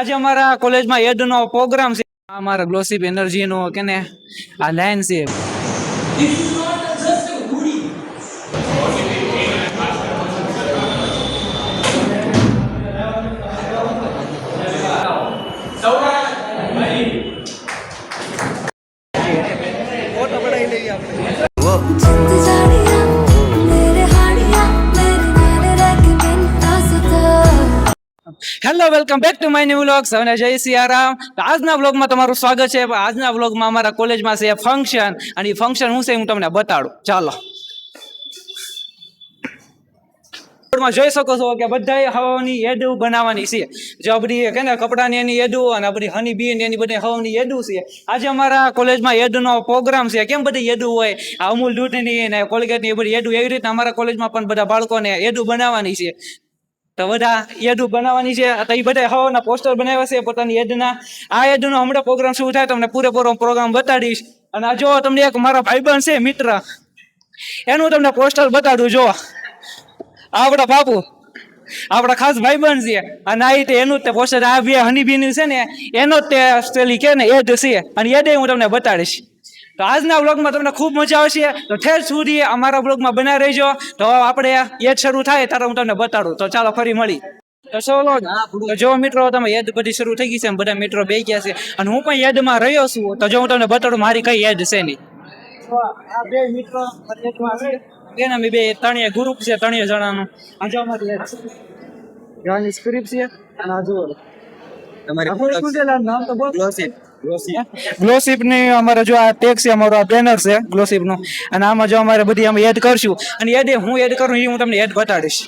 આજે અમારા કોલેજમાં એડ નો પ્રોગ્રામ છે. અમારા ગ્લોસીપ એનર્જી નો કે ને આ લાઈન છે. Hello, welcome back to my new vlog. સૌને જય સિયારામ. તો આજના વ્લોગમાં તમારું સ્વાગત છે. આજના વ્લોગમાં અમારા કોલેજમાં છે ફંક્શન, અને એ ફંક્શન શું છે હું તમને બતાડું. ચાલો, જોઈ શકો છો કે બધા હવાની એડ બનાવવાની છે. જે બધી કે ને કપડાની એની એડું અને બધી હની બી એની બધી હવાની એડું છે. આજે અમારા કોલેજમાં એડ નો પ્રોગ્રામ છે. કેમ બધી એડું હોય, આ અમૂલ દૂધની ને કોલગેટ ની બધી એડું, એવી રીતે અમારા કોલેજમાં પણ બધા બાળકોને એડું બનાવવાની છે. તો બધા એડ બનાવવાની છે. તો એ બધા હવાના પોસ્ટર બનાવ્યા છે પોતાની એડના. આ એડનો હમણાં પ્રોગ્રામ શરૂ થાય તમને પૂરેપૂરો પ્રોગ્રામ બતાડીશ. અને આ જો તમને એક મારા ભાઈબંધ છે મિત્ર, એનું તમને પોસ્ટર બતાડું. જો આપણા બાપુ, આપણા ખાસ ભાઈબંધ છે. અને આ રીતે એનું તે પોસ્ટર, આ બે હનીબીની છે ને એનો જ તે સ્ટેલી કે ને એડ છે. અને એડ હું તમને બતાડીશ. તો આજના વ્લોગમાં તમને ખૂબ મજા આવશે. તો ઠેર સુધી અમારા વ્લોગમાં બના રહેજો. તો આપણે એડ શરૂ થાય ત્યારે હું તમને બતાડું. તો ચાલો ફરી મળી. તો સોલો તો જો મિત્રો, તમે એડ બધી શરૂ થઈ ગઈ છે. બધા મિત્રો બે ગયા છે અને હું પણ એડમાં રહ્યો છું. તો જો હું તમને બતાડું મારી કઈ એડ છે નહીં. આ બે મિત્રો એના બે ત્રણેય ગ્રુપ છે, 3 જણાનું. આ જો અમારી એડ છે, સ્ક્રિપ્ટ છે. અને આ જુઓ તમારી નામ તો બોલ. ગ્લોસીપ ની અમારે જો આ ટેગ છે, અમારો આ બેનર છે ગ્લોસીપ નું. અને આમાં જો અમારે બધી અમે એડ કરશું. અને એડ હું એડ કરું એ હું તમને એડ બતાડીશ.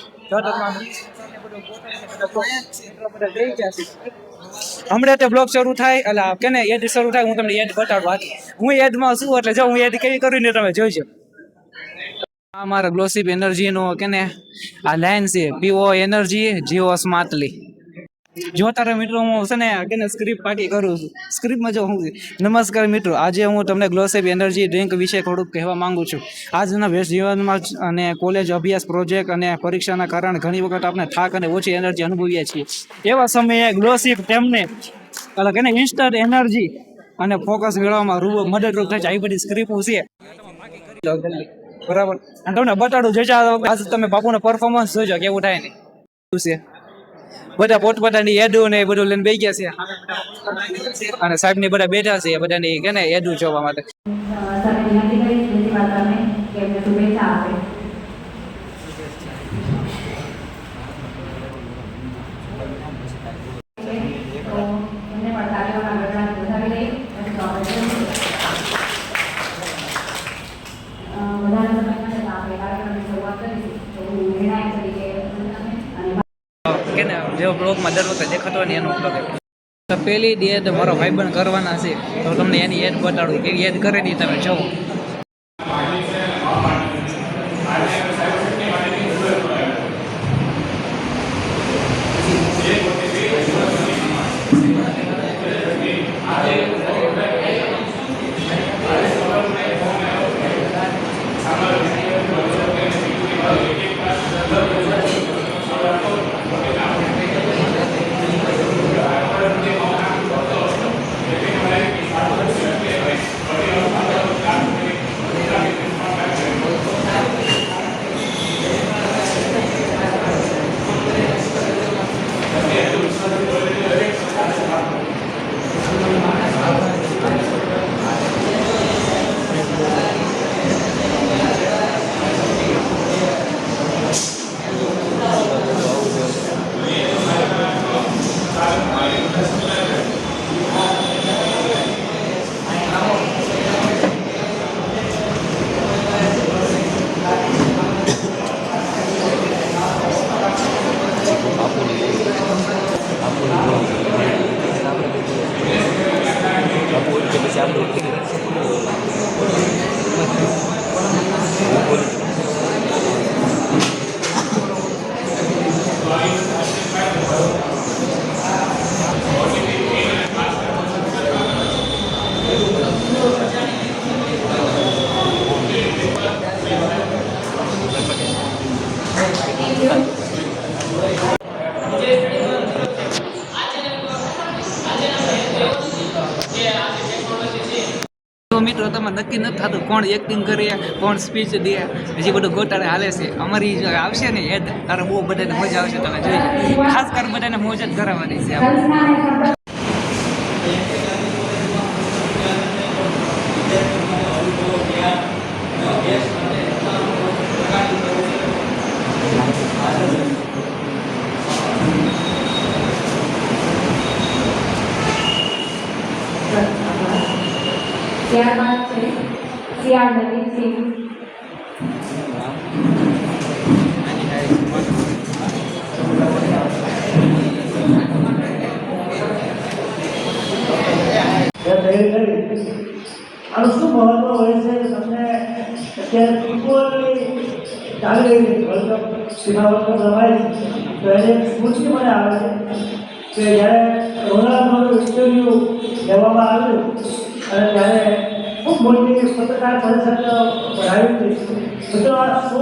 હમણાં તે બ્લોગ શરૂ થાય એટલે કે ને એડ શરૂ થાય હું તમને એડ બતાડવા. હું એડમાં છું એટલે જો હું એડ કેવી કરું ને તમે જોઈજો. આ મારા ગ્લોસીપ એનર્જી નો કે ને આ લાઈન છે, પીઓ એનર્જી જીઓ સ્માર્ટલી. જો તારા મિત્રો હું છે ને કે સ્ક્રિપ્ટ પાકી કરું છું. સ્ક્રિપ્ટમાં જો હું નમસ્કાર મિત્રો, આજે હું તમને ગ્લોસીપ એનર્જી ડ્રિંક વિશે થોડુંક કહેવા માંગુ છું. આજના વ્યસ્ત જીવનમાં અને કોલેજ અભ્યાસ, પ્રોજેક્ટ અને પરીક્ષાના કારણે ઘણી વખત આપણે થાક અને ઓછી એનર્જી અનુભવીએ છીએ. એવા સમયે ગ્લોસીપ તેમને કે ને ઇન્સ્ટન્ટ એનર્જી અને ફોકસ મેળવવામાં મદદરૂપ થાય છે. આવી બધી સ્ક્રિપ્ટ છે બરાબર. અને તમને બતાડું જોઈજો. આજે તમે બાપુનો પરફોર્મન્સ જોઈજો કેવું થાય ને છે. બધા પોતપોતાની એડુ ને એ બધું લઈને બેસી ગયા છે. અને સાહેબ ની બધા બેઠા છે બધાની કે ને એડુ જોવા માટે. કે ને જેવો બ્લોગમાં દર વખતે દેખાતો હોય ને એનો બ્લોગ. તો પેલી એડ મારો ભાઈબંધ કરવાના છે. તો તમને એની એડ બતાડું કેવી એડ કરે ની તમે જોવો. તમારે નક્કી નથી થતું કોણ એક્ટિંગ કરે કોણ સ્પીચ દે, હજી બધું ગોટાળે હાલે છે. અમારી જો આવશે ને એડ તારે બહુ બધાને મજા આવશે, તમે જોઈ ખાસ કરી બધાને મોજ જ કરાવવાની છે આપણે. ત્યારબાદ છે શિયાળ નદીસિંહ. આનું શું મહત્વ હોય છે કે તમને અત્યારે ફૂટબોલની ચાલી રહી છે, world cup FIFA world cup રમાય છે, તો એને સ્મૃતિ મને આવે છે કે જ્યારે રોનાલ્ડોનું ઇન્ટરવ્યૂ લેવામાં આવ્યું અને ત્યારે ખૂબ મોટી પત્રકાર પરિષદ ભરાવી હતી. મિત્રો આ શો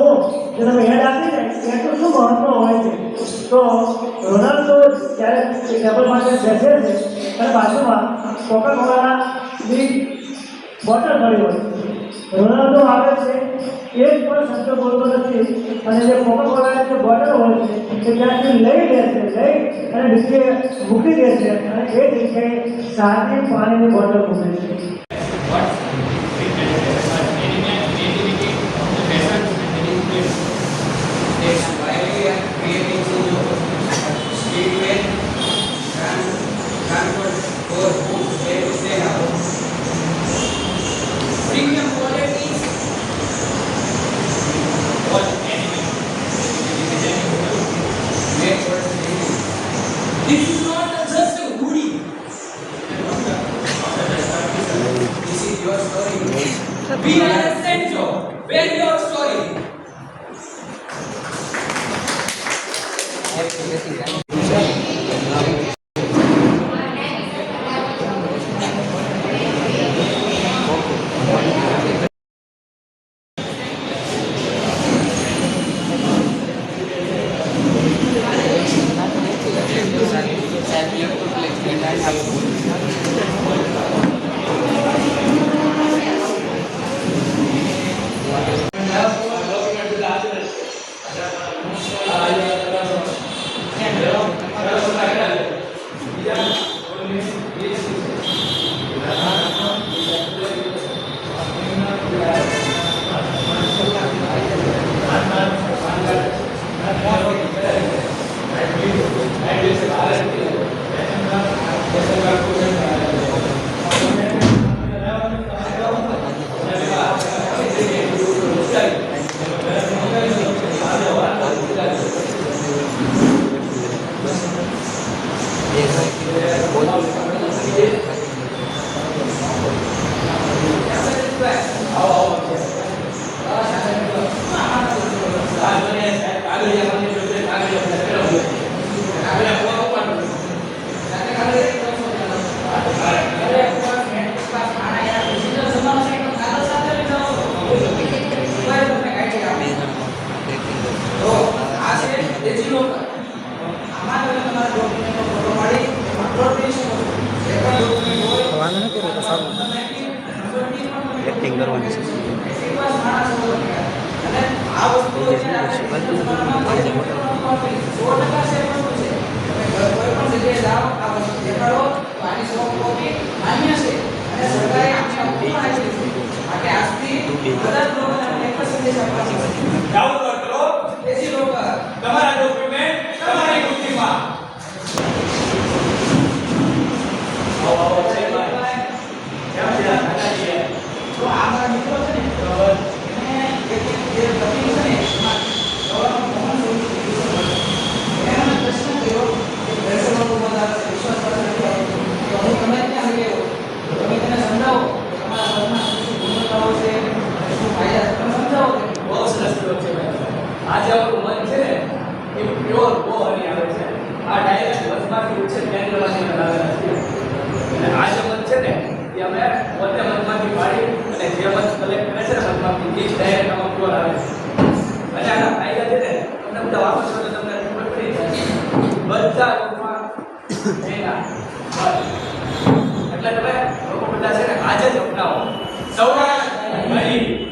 જે તમે યાદ આપી ને એનું શું મહત્વ હોય છે, તો રોનાલ્ડો જ્યારે ટેબલ માટે બેસે છે અને બાજુમાં કોકા કોલાની બોટલ પડી હોય, રોનાલ્ડો આવે છે એક પણ શબ્દ બોલતો નથી અને જે કોકા કોલાની જે બોટલ હોય છે તે ત્યાંથી લઈ લે છે, લઈ અને નીચે મૂકી દે છે અને એ જગ્યાએ સાદી પાણીની બોટલ મૂકે છે. This is not just a hoodie. This is your story. We understand you. Where your story? Acting કરવાની છે. તમારા ડોક્યુમેન્ટ તમારી કુટીમાં તો આ મિત્રો છે ને જે તકલીફ છે ને એમાં એના પ્રશ્ન કર્યો કે દર્શકો બધા વિશ્વાસ કરે તો હું તમને ત્યાં ગયો તમે તેને સમજાવો તમારા વર્ગમાં શું ગુણવત્તાઓ છે શું ફાયદા તમે સમજાવો. બહુ સરસ છે ભાઈ. આજે આપણું મન છે ને એ પ્યોર બહુ હરી આવે છે. આ ડાયરેક્ટ વસમાંથી ઉચ્ચ કેન્દ્રમાંથી બનાવેલા છે અને આ જે મન છે ને એ અમે પોતે મનમાંથી પાડી અને જે મન કલેક્ટ કરે છે ને મનમાંથી એ જ ડાયરેક્ટ આમાં પ્યોર આવે છે. અને આના ફાયદા છે ને તમને બધા વાપરો છો તો તમને ખબર પડી જાય બધા લોકોમાં એના એટલે તમે લોકો બધા છે ને આજે જ અપનાવો. સૌરાષ્ટ્ર હરી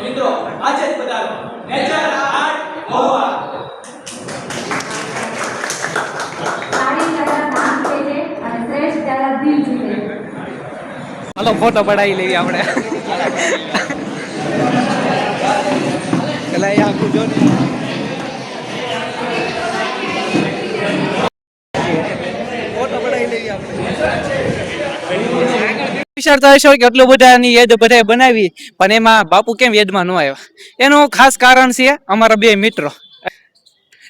મિત્રો આજે જ પધારો નેચર આર્ટ મહુવા સારી કલા નામ છે અને શ્રેષ્ઠ કલા દિલ જીતે. હાલો ફોટો પડાવી લઈએ આપણે પેલા આખું જો ફોટો પડાવી લઈએ આપણે. વિચારતા હશો કે એટલું બધાની યાદ બધાએ બનાવી પણ એમાં બાપુ કેમ યાદમાં ન આવ્યા? એનું ખાસ કારણ છે અમારા બે મિત્રો.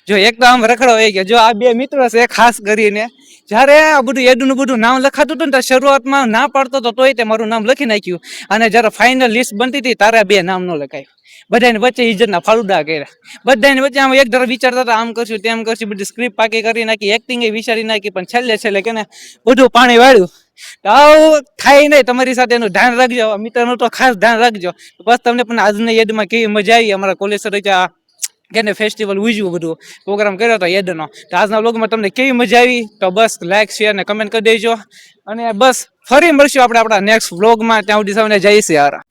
જો એક તો આમ રખડો હોય કે જો આ બે મિત્રો છે ખાસ કરીને જ્યારે આ બધું યાદનું બધું નામ લખાતું હતું ને તો શરૂઆતમાં ના પાડતો હતો તોય તે મારું નામ લખી નાખ્યું અને જ્યારે ફાઇનલ લિસ્ટ બનતી હતી તારે બે નામ ન લખાયું. બધાની વચ્ચે ઇજ્જતના ફાલુદા કર્યા. બધાની વચ્ચે આમ એક ધારો વિચારતા હતા આમ કરશું તેમ કરશું બધી સ્ક્રિપ્ટ પાકી કરી નાખી એક્ટિંગ એ વિચારી નાખી પણ છેલ્લે કે ને બધું પાણી વાળ્યું. આવું થાય નહીં. તમારી સાથે એનું ધ્યાન રાખજો. મિત્રનું તો ખાસ ધ્યાન રાખજો. બસ તમને પણ આજની યાદમાં કેવી મજા આવી. અમારા કોલેજ તરીકે કે ફેસ્ટિવલ ઉજવ્યું બધું પ્રોગ્રામ કર્યો હતો યાદનો. તો આજના વ્લોગમાં તમને કેવી મજા આવી તો બસ લાઈક શેર ને કમેન્ટ કરી દેજો અને બસ ફરી મળશું આપણે આપણા નેક્સ્ટ વ્લોગમાં. ત્યાં સુધી સૌને જય શ્રી રામ.